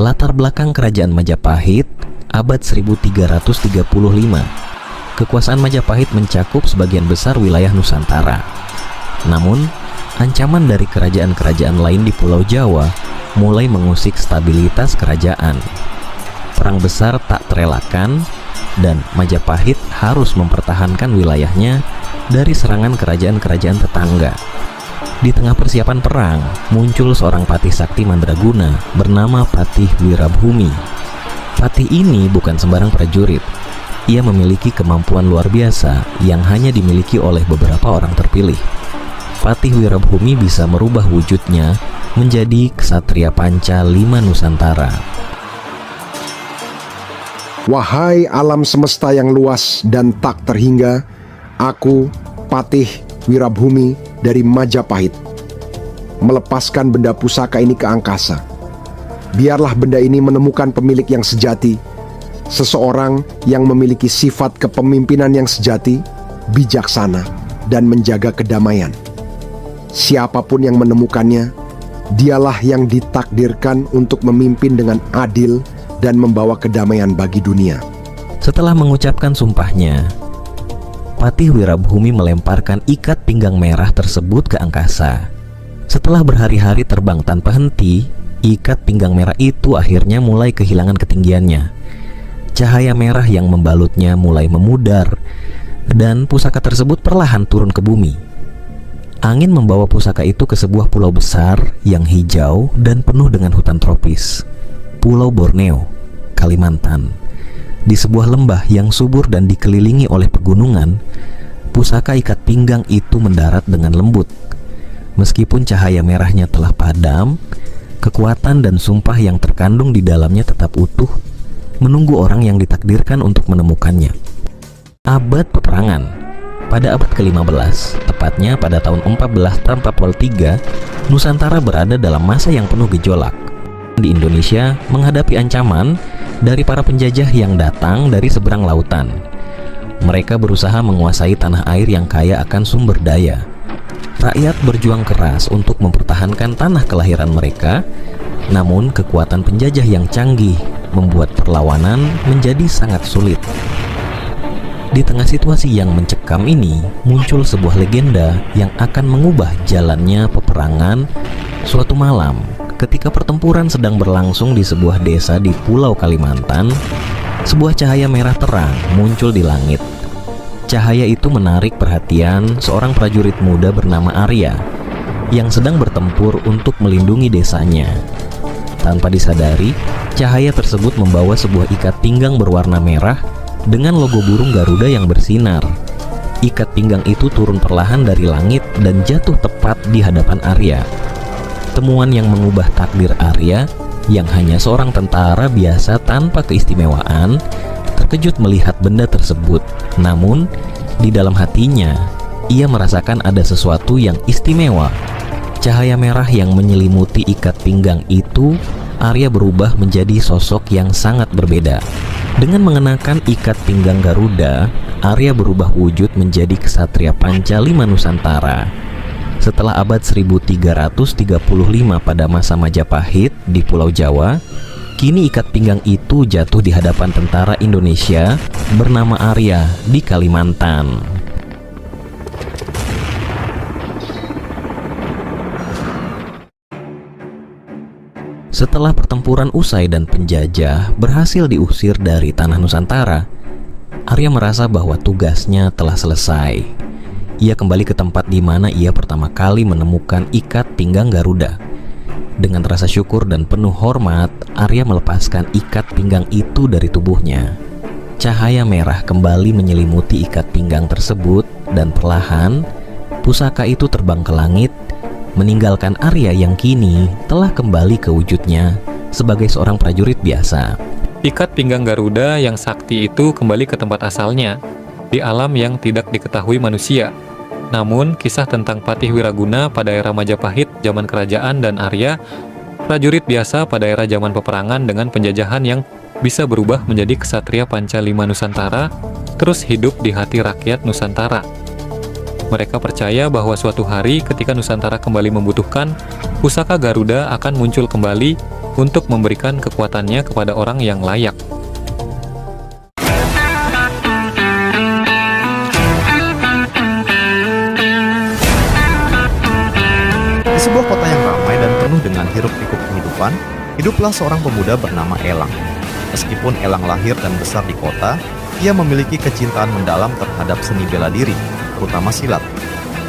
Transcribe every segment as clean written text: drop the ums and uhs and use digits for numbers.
Latar belakang kerajaan Majapahit abad 1335. Kekuasaan Majapahit mencakup sebagian besar wilayah Nusantara. Namun, ancaman dari kerajaan-kerajaan lain di Pulau Jawa mulai mengusik stabilitas kerajaan. Perang besar tak terelakkan dan Majapahit harus mempertahankan wilayahnya dari serangan kerajaan-kerajaan tetangga. Di tengah persiapan perang, muncul seorang patih sakti mandraguna bernama Patih Wirabhumi. Patih ini bukan sembarang prajurit. Ia memiliki kemampuan luar biasa yang hanya dimiliki oleh beberapa orang terpilih. Patih Wirabhumi bisa merubah wujudnya menjadi Ksatria Panca Lima Nusantara. Wahai alam semesta yang luas dan tak terhingga, aku, Patih Wirabhumi dari Majapahit, melepaskan benda pusaka ini ke angkasa. Biarlah benda ini menemukan pemilik yang sejati, seseorang yang memiliki sifat kepemimpinan yang sejati, bijaksana, dan menjaga kedamaian. Siapapun yang menemukannya, dialah yang ditakdirkan untuk memimpin dengan adil dan membawa kedamaian bagi dunia. Setelah mengucapkan sumpahnya, Patih Wirabhumi melemparkan ikat pinggang merah tersebut ke angkasa. Setelah berhari-hari terbang tanpa henti, ikat pinggang merah itu akhirnya mulai kehilangan ketinggiannya. Cahaya merah yang membalutnya mulai memudar, dan pusaka tersebut perlahan turun ke bumi. Angin membawa pusaka itu ke sebuah pulau besar yang hijau dan penuh dengan hutan tropis. Pulau Borneo, Kalimantan. Di sebuah lembah yang subur dan dikelilingi oleh pegunungan, pusaka ikat pinggang itu mendarat dengan lembut. Meskipun cahaya merahnya telah padam, kekuatan dan sumpah yang terkandung di dalamnya tetap utuh, menunggu orang yang ditakdirkan untuk menemukannya. Abad peperangan. Pada abad ke-15, tepatnya pada tahun 14 tanpa Pol 3, Nusantara berada dalam masa yang penuh gejolak. Di Indonesia menghadapi ancaman dari para penjajah yang datang dari seberang lautan. Mereka berusaha menguasai tanah air yang kaya akan sumber daya. Rakyat berjuang keras untuk mempertahankan tanah kelahiran mereka, namun kekuatan penjajah yang canggih membuat perlawanan menjadi sangat sulit. Di tengah situasi yang mencekam ini, muncul sebuah legenda yang akan mengubah jalannya peperangan. Suatu malam, ketika pertempuran sedang berlangsung di sebuah desa di Pulau Kalimantan, sebuah cahaya merah terang muncul di langit. Cahaya itu menarik perhatian seorang prajurit muda bernama Arya yang sedang bertempur untuk melindungi desanya. Tanpa disadari, cahaya tersebut membawa sebuah ikat pinggang berwarna merah dengan logo burung Garuda yang bersinar. Ikat pinggang itu turun perlahan dari langit dan jatuh tepat di hadapan Arya. Temuan yang mengubah takdir Arya, yang hanya seorang tentara biasa tanpa keistimewaan, terkejut melihat benda tersebut. Namun, di dalam hatinya, ia merasakan ada sesuatu yang istimewa. Cahaya merah yang menyelimuti ikat pinggang itu, Arya berubah menjadi sosok yang sangat berbeda. Dengan mengenakan ikat pinggang Garuda, Arya berubah wujud menjadi Ksatria Panca Lima Nusantara. Setelah abad 1335 pada masa Majapahit di Pulau Jawa, kini ikat pinggang itu jatuh di hadapan tentara Indonesia bernama Arya di Kalimantan. Setelah pertempuran usai dan penjajah berhasil diusir dari tanah Nusantara, Arya merasa bahwa tugasnya telah selesai. Ia kembali ke tempat di mana ia pertama kali menemukan ikat pinggang Garuda. Dengan rasa syukur dan penuh hormat, Arya melepaskan ikat pinggang itu dari tubuhnya. Cahaya merah kembali menyelimuti ikat pinggang tersebut dan perlahan pusaka itu terbang ke langit, meninggalkan Arya yang kini telah kembali ke wujudnya sebagai seorang prajurit biasa. Ikat pinggang Garuda yang sakti itu kembali ke tempat asalnya, di alam yang tidak diketahui manusia. Namun, kisah tentang Patih Wiraguna pada era Majapahit zaman kerajaan dan Arya, prajurit biasa pada era zaman peperangan dengan penjajahan yang bisa berubah menjadi Ksatria Panca Lima Nusantara, terus hidup di hati rakyat Nusantara. Mereka percaya bahwa suatu hari ketika Nusantara kembali membutuhkan, pusaka Garuda akan muncul kembali untuk memberikan kekuatannya kepada orang yang layak. Di sebuah kota yang ramai dan penuh dengan hiruk-pikuk kehidupan, hiduplah seorang pemuda bernama Elang. Meskipun Elang lahir dan besar di kota, ia memiliki kecintaan mendalam terhadap seni bela diri, terutama silat.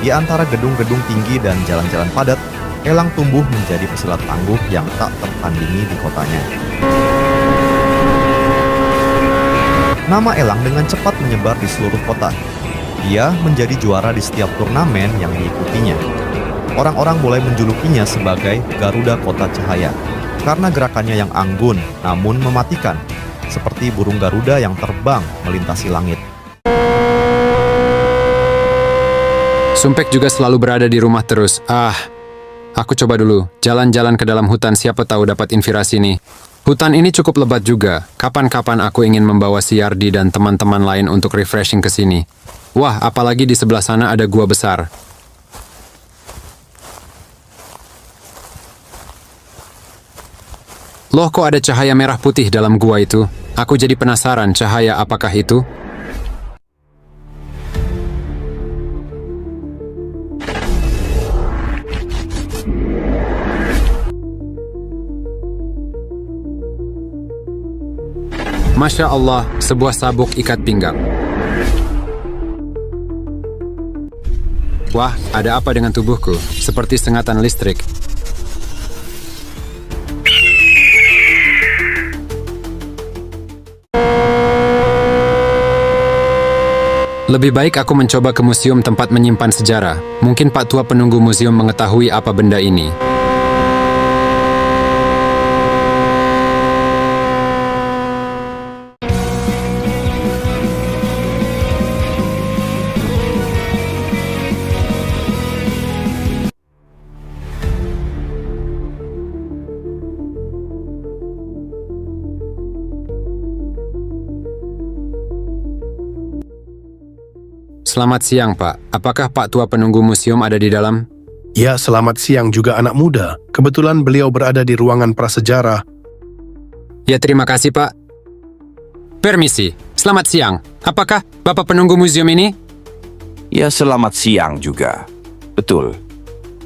Di antara gedung-gedung tinggi dan jalan-jalan padat, Elang tumbuh menjadi pesilat tangguh yang tak tertandingi di kotanya. Nama Elang dengan cepat menyebar di seluruh kota. Ia menjadi juara di setiap turnamen yang diikutinya. Orang-orang mulai menjulukinya sebagai Garuda Kota Cahaya karena gerakannya yang anggun namun mematikan, seperti burung Garuda yang terbang melintasi langit. Sumpek juga selalu berada di rumah terus. Aku coba dulu jalan-jalan ke dalam hutan, siapa tahu dapat inspirasi nih. Hutan ini cukup lebat juga. Kapan-kapan aku ingin membawa si Yardi dan teman-teman lain untuk refreshing ke sini. Wah, apalagi di sebelah sana ada gua besar. Loh, kok ada cahaya merah putih dalam gua itu? Aku jadi penasaran, cahaya apakah itu? Masya Allah, sebuah sabuk ikat pinggang. Wah, ada apa dengan tubuhku? Seperti sengatan listrik. Lebih baik aku mencoba ke museum tempat menyimpan sejarah. Mungkin Pak Tua penunggu museum mengetahui apa benda ini. Selamat siang, Pak. Apakah Pak Tua penunggu museum ada di dalam? Ya, selamat siang juga anak muda. Kebetulan beliau berada di ruangan prasejarah. Ya, terima kasih, Pak. Permisi, selamat siang. Apakah Bapak penunggu museum ini? Ya, selamat siang juga. Betul.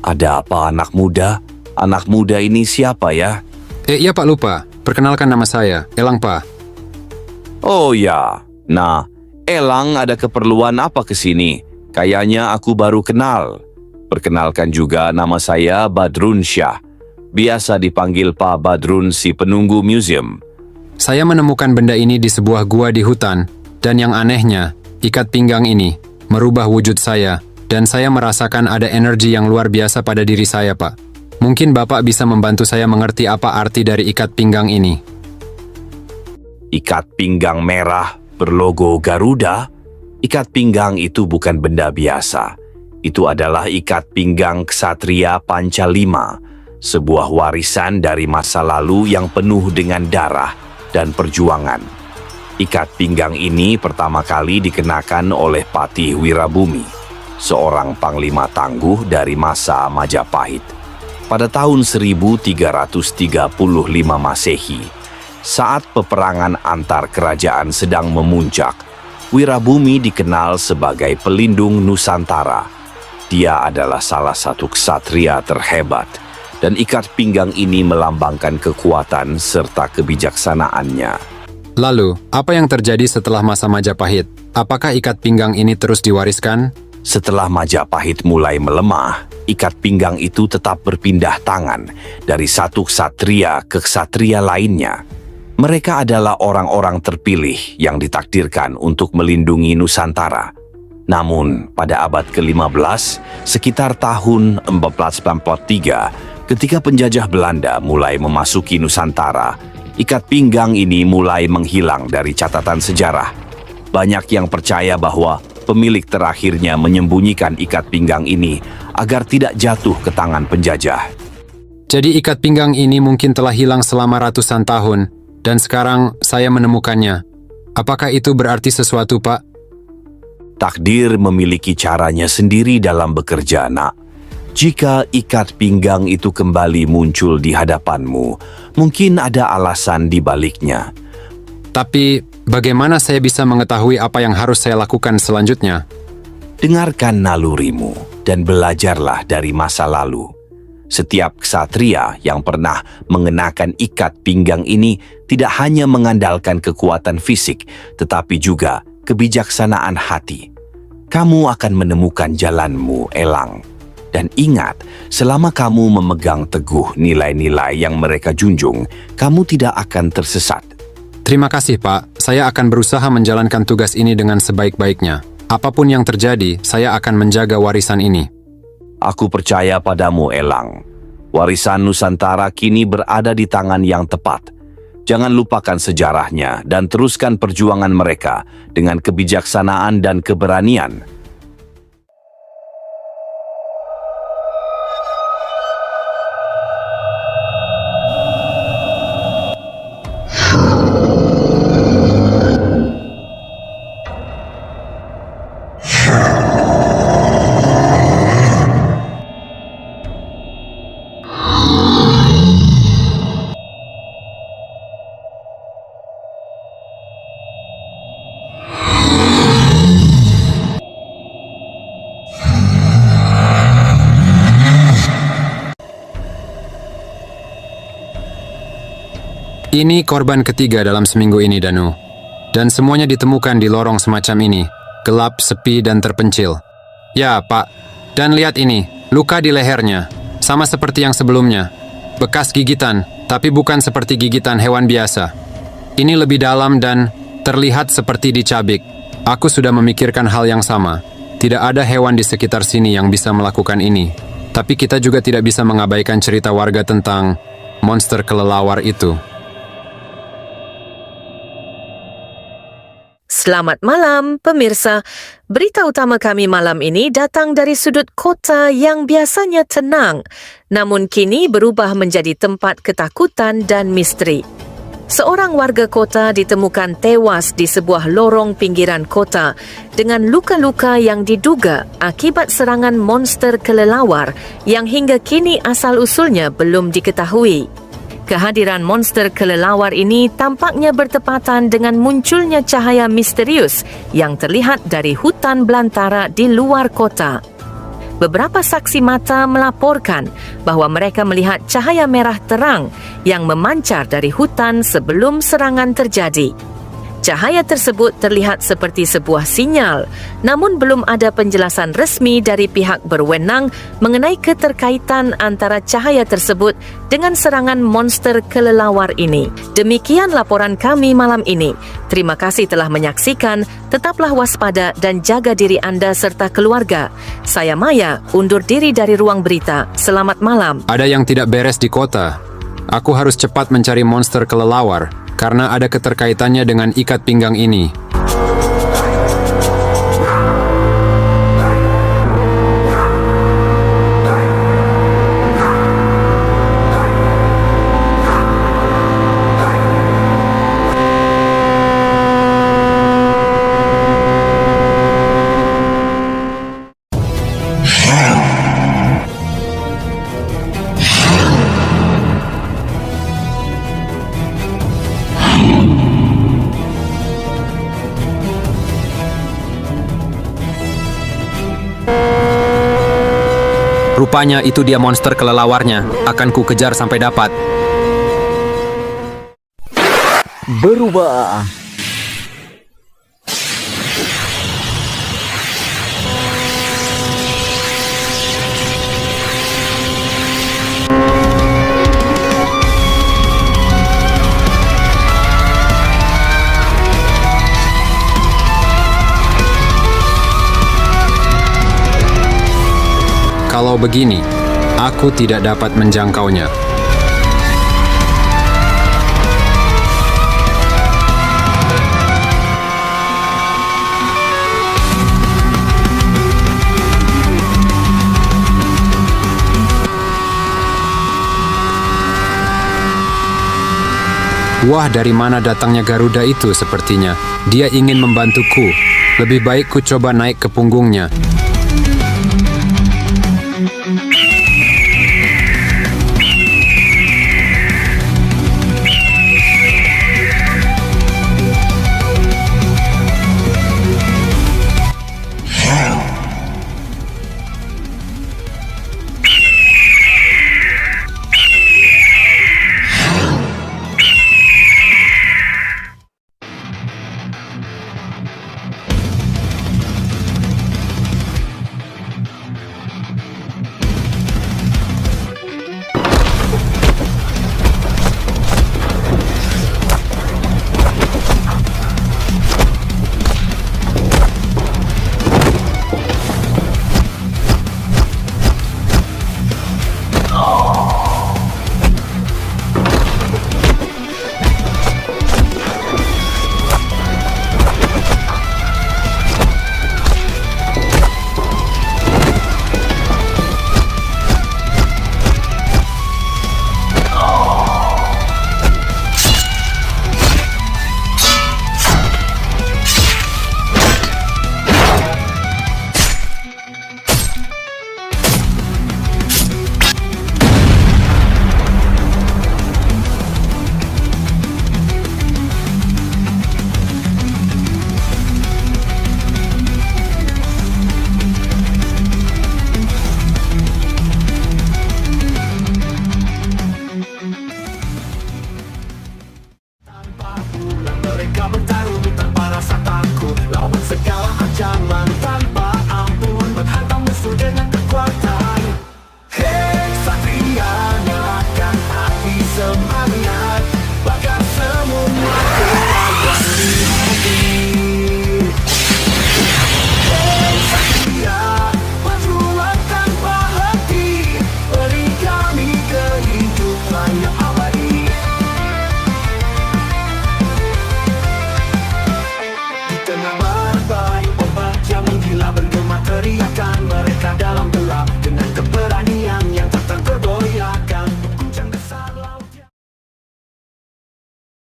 Ada apa anak muda? Anak muda ini siapa ya? Iya, Pak, lupa. Perkenalkan nama saya, Elang, Pak. Oh ya, nah, Elang ada keperluan apa ke sini? Kayaknya aku baru kenal. Perkenalkan juga, nama saya Badrun Syah. Biasa dipanggil Pak Badrun si penunggu museum. Saya menemukan benda ini di sebuah gua di hutan, dan yang anehnya, ikat pinggang ini merubah wujud saya, dan saya merasakan ada energi yang luar biasa pada diri saya, Pak. Mungkin Bapak bisa membantu saya mengerti apa arti dari ikat pinggang ini. Ikat pinggang merah berlogo Garuda? Ikat pinggang itu bukan benda biasa. Itu adalah ikat pinggang ksatria Pancalima, sebuah warisan dari masa lalu yang penuh dengan darah dan perjuangan. Ikat pinggang ini pertama kali dikenakan oleh Patih Wirabumi, seorang panglima tangguh dari masa Majapahit. Pada tahun 1335 Masehi, saat peperangan antar kerajaan sedang memuncak, Wirabumi dikenal sebagai pelindung Nusantara. Dia adalah salah satu ksatria terhebat, dan ikat pinggang ini melambangkan kekuatan serta kebijaksanaannya. Lalu, apa yang terjadi setelah masa Majapahit? Apakah ikat pinggang ini terus diwariskan? Setelah Majapahit mulai melemah, ikat pinggang itu tetap berpindah tangan dari satu ksatria ke ksatria lainnya. Mereka adalah orang-orang terpilih yang ditakdirkan untuk melindungi Nusantara. Namun, pada abad ke-15, sekitar tahun 1493, ketika penjajah Belanda mulai memasuki Nusantara, ikat pinggang ini mulai menghilang dari catatan sejarah. Banyak yang percaya bahwa pemilik terakhirnya menyembunyikan ikat pinggang ini agar tidak jatuh ke tangan penjajah. Jadi ikat pinggang ini mungkin telah hilang selama ratusan tahun, dan sekarang saya menemukannya. Apakah itu berarti sesuatu, Pak? Takdir memiliki caranya sendiri dalam bekerja, nak. Jika ikat pinggang itu kembali muncul di hadapanmu, mungkin ada alasan di baliknya. Tapi, bagaimana saya bisa mengetahui apa yang harus saya lakukan selanjutnya? Dengarkan nalurimu dan belajarlah dari masa lalu. Setiap ksatria yang pernah mengenakan ikat pinggang ini tidak hanya mengandalkan kekuatan fisik, tetapi juga kebijaksanaan hati. Kamu akan menemukan jalanmu, Elang. Dan ingat, selama kamu memegang teguh nilai-nilai yang mereka junjung, kamu tidak akan tersesat. Terima kasih, Pak. Saya akan berusaha menjalankan tugas ini dengan sebaik-baiknya. Apapun yang terjadi, saya akan menjaga warisan ini. Aku percaya padamu, Elang. Warisan Nusantara kini berada di tangan yang tepat. Jangan lupakan sejarahnya dan teruskan perjuangan mereka dengan kebijaksanaan dan keberanian. Ini korban ketiga dalam seminggu ini, Danu. Dan semuanya ditemukan di lorong semacam ini. Gelap, sepi, dan terpencil. Ya, Pak. Dan lihat ini, luka di lehernya. Sama seperti yang sebelumnya. Bekas gigitan, tapi bukan seperti gigitan hewan biasa. Ini lebih dalam dan terlihat seperti dicabik. Aku sudah memikirkan hal yang sama. Tidak ada hewan di sekitar sini yang bisa melakukan ini. Tapi kita juga tidak bisa mengabaikan cerita warga tentang monster kelelawar itu. Selamat malam, pemirsa. Berita utama kami malam ini datang dari sudut kota yang biasanya tenang, namun kini berubah menjadi tempat ketakutan dan misteri. Seorang warga kota ditemukan tewas di sebuah lorong pinggiran kota dengan luka-luka yang diduga akibat serangan monster kelelawar yang hingga kini asal-usulnya belum diketahui. Kehadiran monster kelelawar ini tampaknya bertepatan dengan munculnya cahaya misterius yang terlihat dari hutan belantara di luar kota. Beberapa saksi mata melaporkan bahawa mereka melihat cahaya merah terang yang memancar dari hutan sebelum serangan terjadi. Cahaya tersebut terlihat seperti sebuah sinyal, namun belum ada penjelasan resmi dari pihak berwenang mengenai keterkaitan antara cahaya tersebut dengan serangan monster kelelawar ini. Demikian laporan kami malam ini. Terima kasih telah menyaksikan. Tetaplah waspada dan jaga diri anda serta keluarga. Saya Maya, undur diri dari ruang berita. Selamat malam. Ada yang tidak beres di kota. Aku harus cepat mencari monster kelelawar karena ada keterkaitannya dengan ikat pinggang ini. Rupanya itu dia monster kelelawarnya. Akan ku kejar sampai dapat. Berubah. Kalau begini, aku tidak dapat menjangkaunya. Wah, dari mana datangnya Garuda itu sepertinya? Dia ingin membantuku. Lebih baik ku coba naik ke punggungnya.